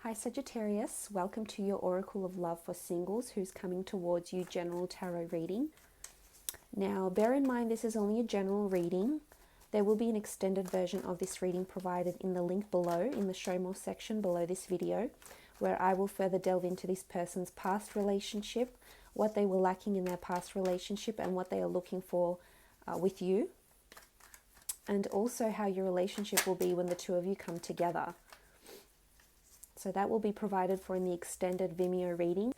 Hi Sagittarius, welcome to your Oracle of Love for Singles who's coming towards you general tarot reading. Now bear in mind this is only a general reading. There will be an extended version of this reading provided in the link below in the show more section below this video, where I will further delve into this person's past relationship, what they were lacking in their past relationship and what they are looking for with you, and also how your relationship will be when the two of you come together. So that will be provided for in the extended Vimeo reading.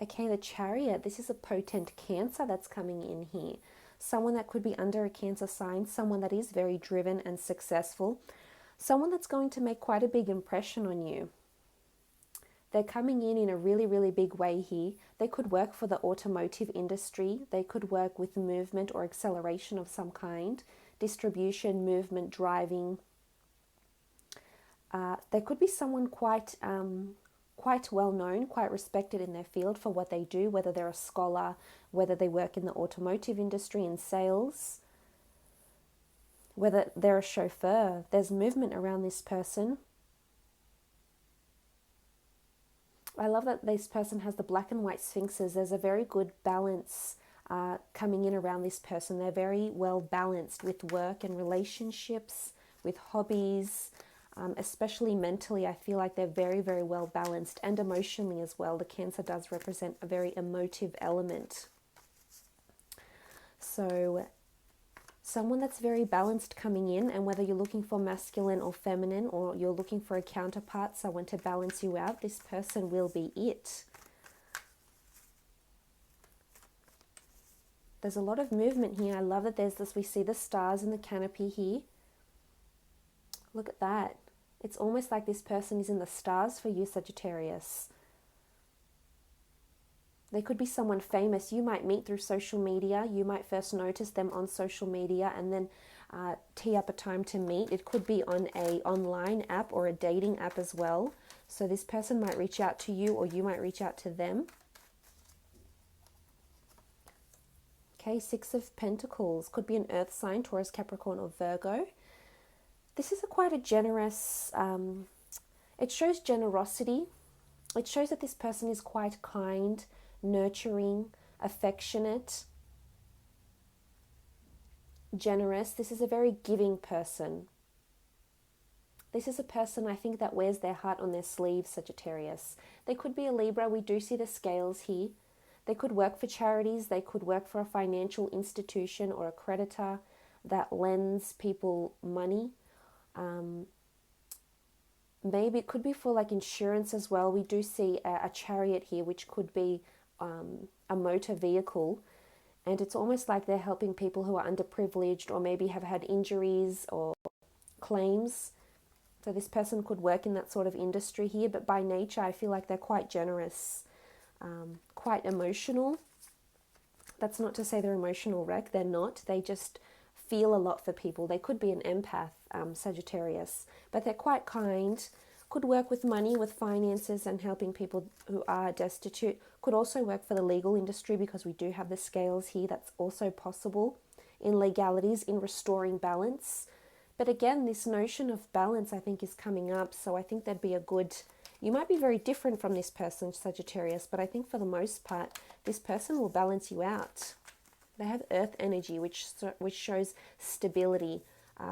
Okay, the chariot. This is a potent Cancer that's coming in here. Someone that could be under a Cancer sign, someone that is very driven and successful, someone that's going to make quite a big impression on you. They're coming in a really, really big way here. They could work for the automotive industry. They could work with movement or acceleration of some kind. Distribution, movement, driving. There could be someone quite well known, quite respected in their field for what they do, whether they're a scholar, whether they work in the automotive industry in sales, whether they're a chauffeur. There's movement around this person. I love that this person has the black and white sphinxes. There's a very good balance coming in around this person. They're very well balanced with work and relationships, with hobbies, especially mentally. I feel like they're very, very well balanced, and emotionally as well. The Cancer does represent a very emotive element. So someone that's very balanced coming in, and whether you're looking for masculine or feminine, or you're looking for a counterpart, someone to balance you out, this person will be it. There's a lot of movement here. I love that there's this, we see the stars in the canopy here. Look at that. It's almost like this person is in the stars for you, Sagittarius. They could be someone famous. You might meet through social media. You might first notice them on social media and then tee up a time to meet. It could be on an online app or a dating app as well. So this person might reach out to you, or you might reach out to them. Okay, Six of Pentacles. Could be an earth sign, Taurus, Capricorn, or Virgo. This is quite a generous, it shows generosity. It shows that this person is quite kind, nurturing, affectionate, generous. This is a very giving person. This is a person, I think, that wears their heart on their sleeve, Sagittarius. They could be a Libra. We do see the scales here. They could work for charities. They could work for a financial institution or a creditor that lends people money. Maybe it could be for like insurance as well. We do see a chariot here, which could be a motor vehicle, and it's almost like they're helping people who are underprivileged or maybe have had injuries or claims. So this person could work in that sort of industry here, but by nature I feel like they're quite generous, quite emotional. That's not to say they're emotional wreck. They're not. They just feel a lot for people. They could be an empath, Sagittarius, but they're quite kind, could work with money, with finances and helping people who are destitute. Could also work for the legal industry because we do have the scales here. That's also possible in legalities, in restoring balance. But again, this notion of balance I think is coming up. So I think there'd be a good, you might be very different from this person, Sagittarius, but I think for the most part, this person will balance you out. They have earth energy, which shows stability,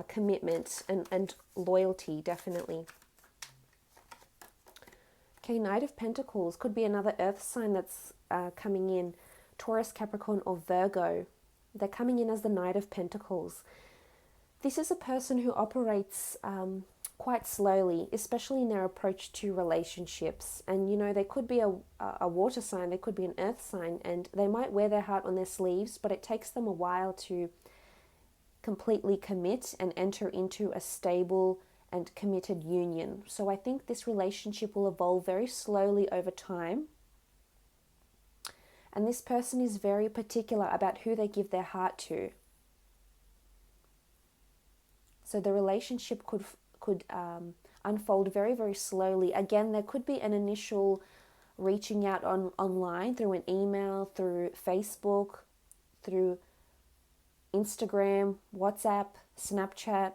commitment, and loyalty, definitely. Okay, Knight of Pentacles. Could be another earth sign that's coming in. Taurus, Capricorn, or Virgo. They're coming in as the Knight of Pentacles. This is a person who operates quite slowly, especially in their approach to relationships. And you know, they could be a water sign, they could be an earth sign, and they might wear their heart on their sleeves, but it takes them a while to completely commit and enter into a stable and committed union. So I think this relationship will evolve very slowly over time. And this person is very particular about who they give their heart to. So the relationship could unfold very, very slowly. Again, there could be an initial reaching out online through an email, through Facebook, through Instagram, WhatsApp, Snapchat.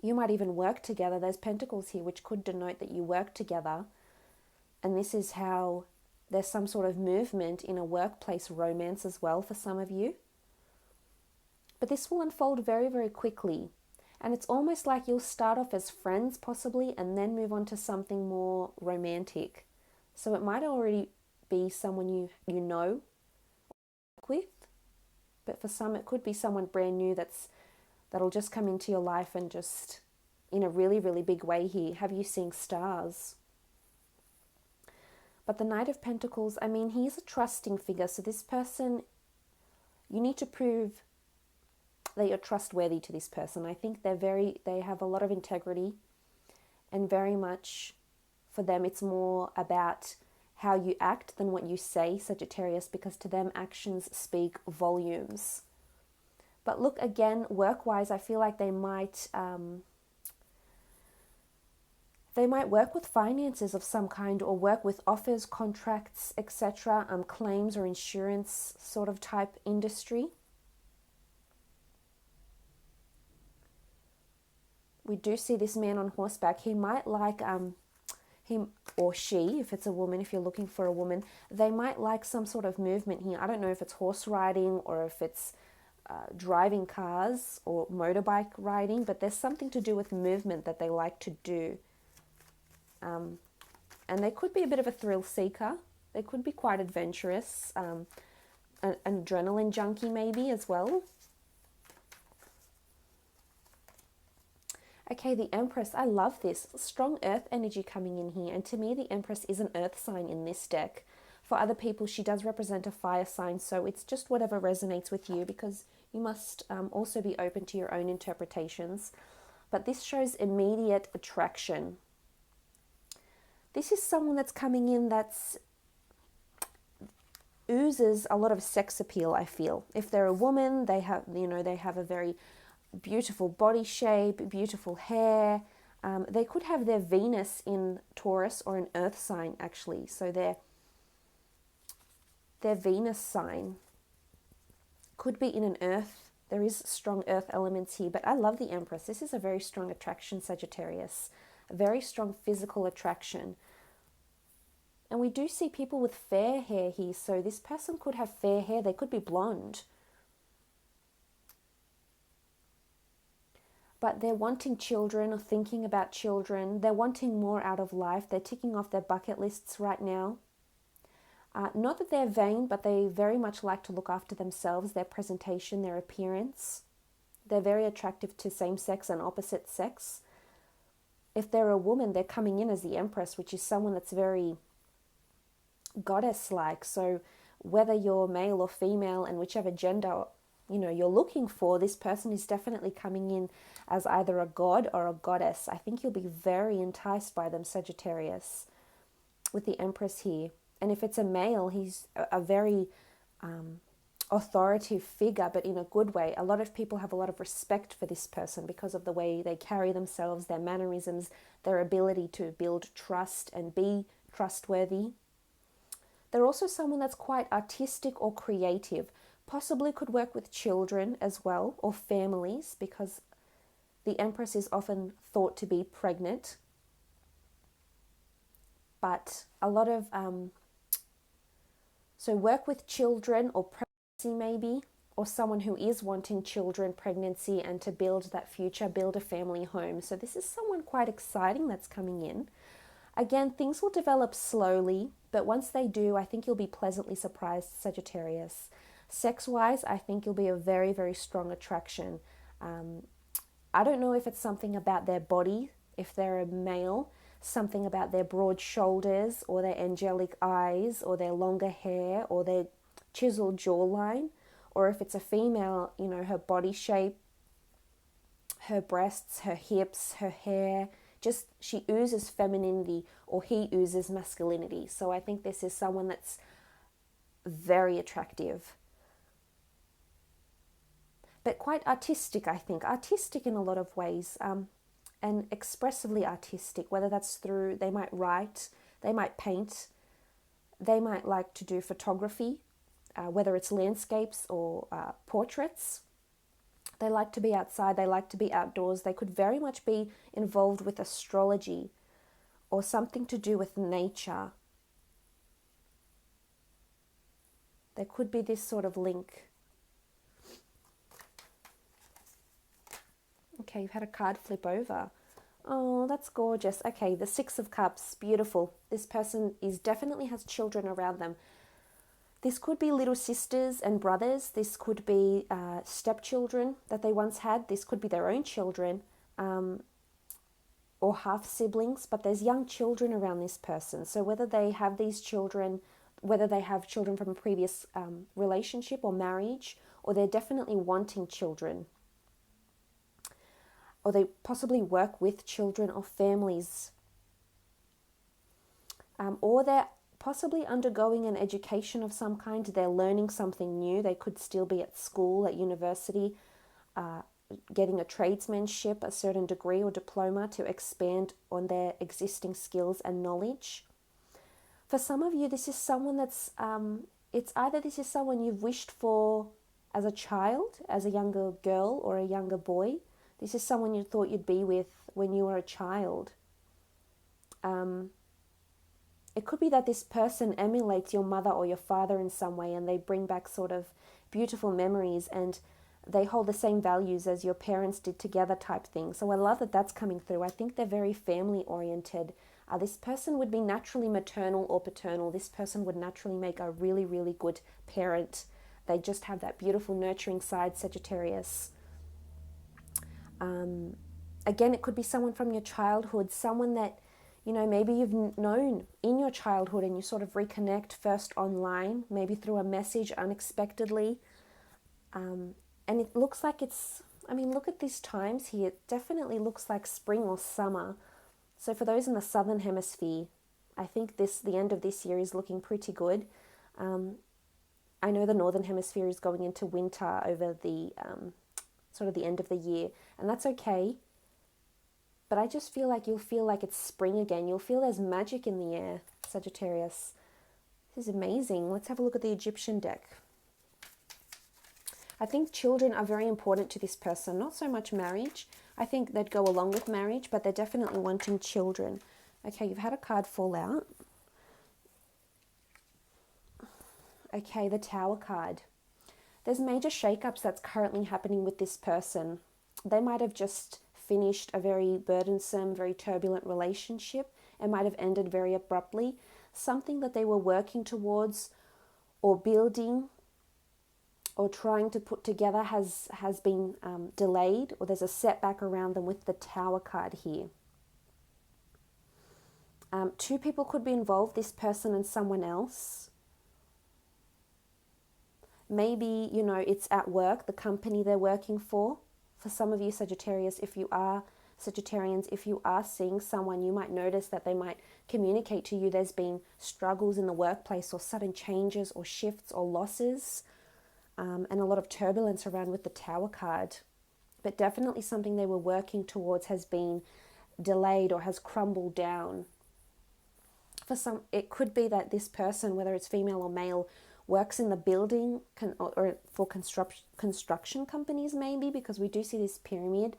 You might even work together. There's pentacles here, which could denote that you work together. And this is how there's some sort of movement in a workplace romance as well for some of you. But this will unfold very, very quickly. And it's almost like you'll start off as friends possibly and then move on to something more romantic. So it might already be someone you know with, but for some it could be someone brand new that'll just come into your life and just in a really, really big way here have you seeing stars. But the Knight of Pentacles, I mean, he's a trusting figure. So this person, you need to prove that you're trustworthy to this person. I think they have a lot of integrity, and very much for them it's more about how you act than what you say, Sagittarius, because to them actions speak volumes. But look, again, work-wise, I feel like they might work with finances of some kind, or work with offers, contracts, etc., claims or insurance sort of type industry. We do see this man on horseback. He might like him or she, if it's a woman, if you're looking for a woman, they might like some sort of movement here. I don't know if it's horse riding or if it's driving cars or motorbike riding, but there's something to do with movement that they like to do. And they could be a bit of a thrill seeker. They could be quite adventurous, an adrenaline junkie maybe as well. Okay, the Empress, I love this. Strong earth energy coming in here. And to me, the Empress is an earth sign in this deck. For other people, she does represent a fire sign. So it's just whatever resonates with you, because you must also be open to your own interpretations. But this shows immediate attraction. This is someone that's coming in that's oozes a lot of sex appeal, I feel. If they're a woman, they have a very beautiful body shape, beautiful hair. They could have their Venus in Taurus or an earth sign, actually. So their Venus sign could be in an earth. There is strong earth elements here, but I love the Empress. This is a very strong attraction, Sagittarius. A very strong physical attraction. And we do see people with fair hair here. So this person could have fair hair. They could be blonde. But they're wanting children or thinking about children. They're wanting more out of life. They're ticking off their bucket lists right now. Not that they're vain, but they very much like to look after themselves, their presentation, their appearance. They're very attractive to same-sex and opposite sex. If they're a woman, they're coming in as the Empress, which is someone that's very goddess-like. So whether you're male or female and whichever gender you're looking for, this person is definitely coming in as either a god or a goddess. I think you'll be very enticed by them, Sagittarius, with the Empress here. And if it's a male, he's a very authoritative figure, but in a good way. A lot of people have a lot of respect for this person because of the way they carry themselves, their mannerisms, their ability to build trust and be trustworthy. They're also someone that's quite artistic or creative. Possibly could work with children as well, or families, because the Empress is often thought to be pregnant. But a lot of, so work with children or pregnancy maybe, or someone who is wanting children, pregnancy, and to build that future, build a family home. So this is someone quite exciting that's coming in. Again, things will develop slowly, but once they do, I think you'll be pleasantly surprised, Sagittarius. Sex-wise, I think you'll be a very, very strong attraction. I don't know if it's something about their body, if they're a male, something about their broad shoulders or their angelic eyes or their longer hair or their chiseled jawline, or if it's a female, her body shape, her breasts, her hips, her hair, just she oozes femininity or he oozes masculinity. So I think this is someone that's very attractive. But quite artistic, I think. Artistic in a lot of ways, and expressively artistic, whether that's through, they might write, they might paint, they might like to do photography, whether it's landscapes or portraits. They like to be outside, they like to be outdoors. They could very much be involved with astrology or something to do with nature. There could be this sort of link. Okay, you've had a card flip over. Oh, that's gorgeous. Okay, the Six of Cups, beautiful. This person definitely has children around them. This could be little sisters and brothers. This could be stepchildren that they once had. This could be their own children or half siblings, but there's young children around this person. So whether they have these children, whether they have children from a previous relationship or marriage, or they're definitely wanting children, or they possibly work with children or families, or they're possibly undergoing an education of some kind. They're learning something new. They could still be at school, at university, getting a tradesmanship, a certain degree or diploma to expand on their existing skills and knowledge. For some of you, this is someone that's, it's either this is someone you've wished for as a child, as a younger girl or a younger boy. This is someone you thought you'd be with when you were a child. It could be that this person emulates your mother or your father in some way, and they bring back sort of beautiful memories, and they hold the same values as your parents did together type thing. So I love that that's coming through. I think they're very family oriented. This person would be naturally maternal or paternal. This person would naturally make a really, really good parent. They just have that beautiful nurturing side, Sagittarius. Again, it could be someone from your childhood, someone that, you know, maybe you've known in your childhood and you sort of reconnect first online, maybe through a message unexpectedly. And it looks like it's, I mean, look at these times here. It definitely looks like spring or summer. So for those in the southern hemisphere, I think the end of this year is looking pretty good. I know the northern hemisphere is going into winter over the sort of the end of the year, and that's okay. But I just feel like you'll feel like it's spring again. You'll feel there's magic in the air, Sagittarius. This is amazing. Let's have a look at the Egyptian deck. I think children are very important to this person. Not so much marriage. I think they'd go along with marriage, but they're definitely wanting children. Okay, you've had a card fall out. Okay, the Tower card. There's major shakeups that's currently happening with this person. They might have just finished a very burdensome, very turbulent relationship. It might have ended very abruptly. Something that they were working towards or building or trying to put together has been delayed, or there's a setback around them with the Tower card here. Two people could be involved, this person and someone else. Maybe, you know, it's at work, the company they're working for. For some of you Sagittarius, if you are Sagittarians, if you are seeing someone, you might notice that they might communicate to you there's been struggles in the workplace or sudden changes or shifts or losses, and a lot of turbulence around with the Tower card. But definitely something they were working towards has been delayed or has crumbled down. For some, it could be that this person, whether it's female or male, works in the building or for construction companies maybe, because we do see this pyramid.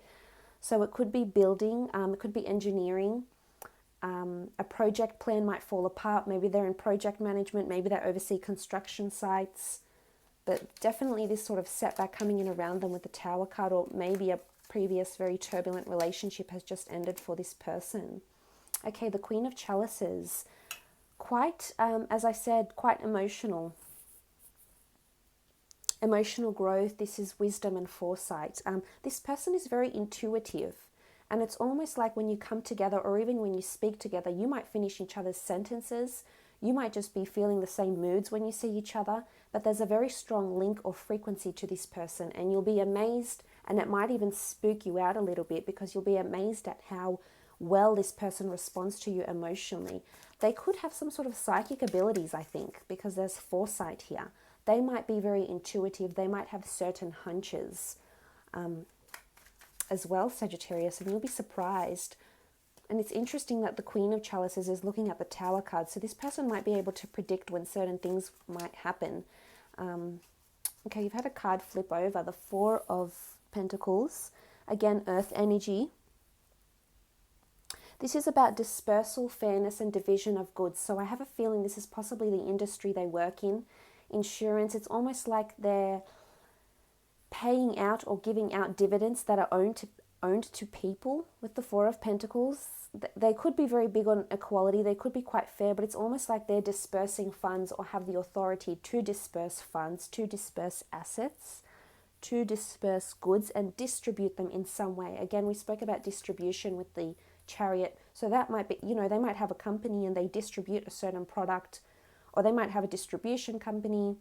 So it could be building, it could be engineering. A project plan might fall apart. Maybe they're in project management. Maybe they oversee construction sites. But definitely this sort of setback coming in around them with the Tower card, or maybe a previous very turbulent relationship has just ended for this person. Okay, the Queen of Chalices. Quite, as I said, quite emotional. Emotional growth. This is wisdom and foresight. This person is very intuitive, and it's almost like when you come together, or even when you speak together, you might finish each other's sentences. You might just be feeling the same moods when you see each other, but there's a very strong link or frequency to this person, and you'll be amazed, and it might even spook you out a little bit, because you'll be amazed at how well this person responds to you emotionally. They could have some sort of psychic abilities, I think, because there's foresight here. They might be very intuitive. They might have certain hunches as well, Sagittarius, and you'll be surprised. And it's interesting that the Queen of Chalices is looking at the Tower card. So this person might be able to predict when certain things might happen. Okay, you've had a card flip over, the Four of Pentacles. Again, earth energy. This is about dispersal, fairness, and division of goods. So I have a feeling this is possibly the industry they work in. Insurance, it's almost like they're paying out or giving out dividends that are owned to people with the Four of Pentacles. They could be very big on equality. They could be quite fair, but it's almost like they're dispersing funds or have the authority to disperse funds, to disperse assets, to disperse goods and distribute them in some way. Again, we spoke about distribution with the chariot. So that might be, they might have a company and they distribute a certain product, or they might have a distribution company.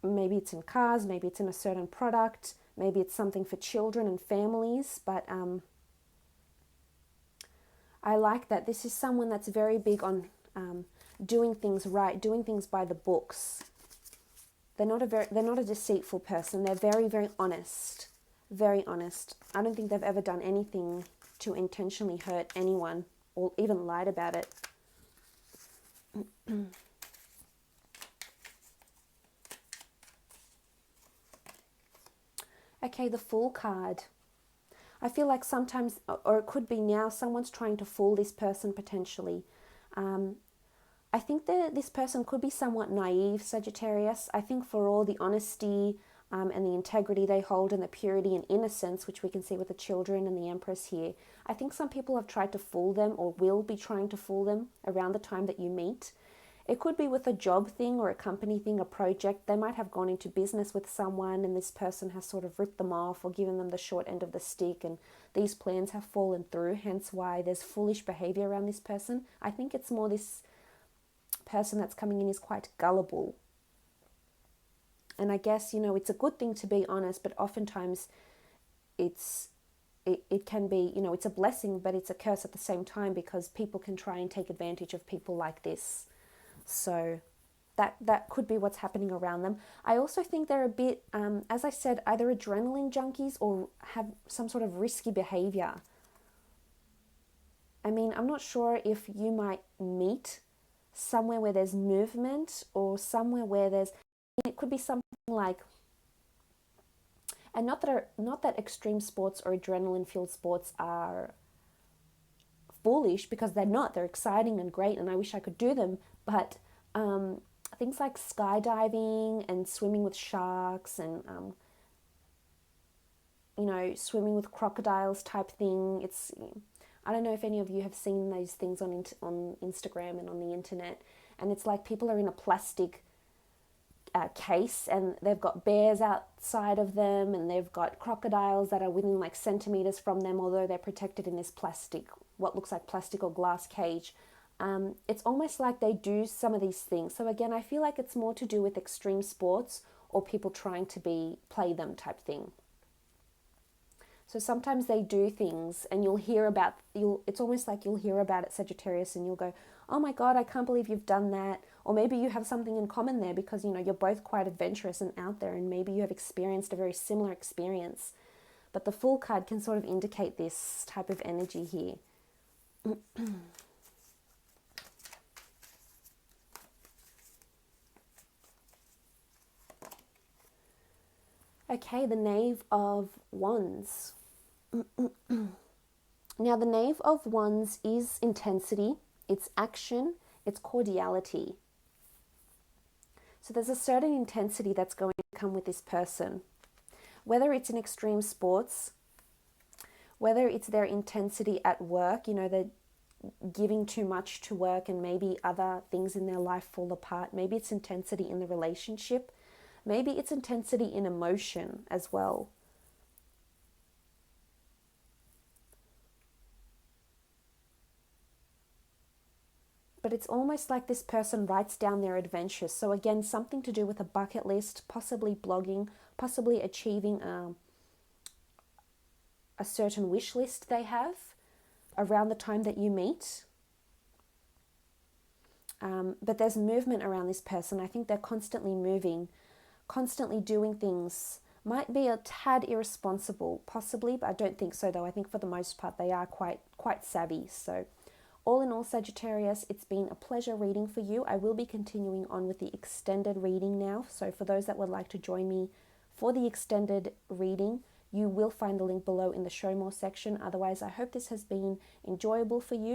Maybe it's in cars, maybe it's in a certain product, maybe it's something for children and families. But I like that. This is someone that's very big on doing things right, doing things by the books. They're not a deceitful person. They're very, very honest. Very honest. I don't think they've ever done anything to intentionally hurt anyone or even lied about it. Okay, the Fool card. I feel like sometimes, or it could be now, someone's trying to fool this person potentially. I think that this person could be somewhat naive, Sagittarius. I think for all the honesty and the integrity they hold and the purity and innocence, which we can see with the children and the Empress here, I think some people have tried to fool them or will be trying to fool them around the time that you meet. It could be with a job thing or a company thing, a project. They might have gone into business with someone and this person has sort of ripped them off or given them the short end of the stick, and these plans have fallen through, hence why there's foolish behavior around this person. I think it's more this person that's coming in is quite gullible. And I guess, it's a good thing to be honest, but oftentimes it can be, it's a blessing, but it's a curse at the same time, because people can try and take advantage of people like this. So that could be what's happening around them. I also think they're a bit, as I said, either adrenaline junkies or have some sort of risky behavior. I mean, I'm not sure if you might meet somewhere where there's movement or somewhere where it could be something like, and not that extreme sports or adrenaline-filled sports are foolish, because they're not. They're exciting and great, and I wish I could do them. But things like skydiving and swimming with sharks and swimming with crocodiles type thing. I don't know if any of you have seen those things on Instagram and on the internet, and it's like people are in a plastic case and they've got bears outside of them and they've got crocodiles that are within like centimeters from them, although they're protected in this what looks like plastic or glass cage. It's almost like they do some of these things. So again, I feel like it's more to do with extreme sports or people trying to play them type thing. So sometimes they do things and it's almost like you'll hear about it, Sagittarius, and you'll go, oh my God, I can't believe you've done that. Or maybe you have something in common there because, you're both quite adventurous and out there, and maybe you have experienced a very similar experience. But the Fool card can sort of indicate this type of energy here. Okay, the Knave of Wands. Now, the Knave of Wands is intensity, it's action, it's cordiality. So there's a certain intensity that's going to come with this person. Whether it's in extreme sports, whether it's their intensity at work, they're giving too much to work and maybe other things in their life fall apart. Maybe it's intensity in the relationship. Maybe it's intensity in emotion as well. But it's almost like this person writes down their adventures. So again, something to do with a bucket list, possibly blogging, possibly achieving a certain wish list they have around the time that you meet. But there's movement around this person. I think they're constantly moving, constantly doing things. Might be a tad irresponsible, possibly, but I don't think so, though. I think for the most part they are quite savvy. So all in all, Sagittarius, it's been a pleasure reading for you. I will be continuing on with the extended reading now. So for those that would like to join me For the extended reading, you will find the link below in the show more section. Otherwise, I hope this has been enjoyable for you.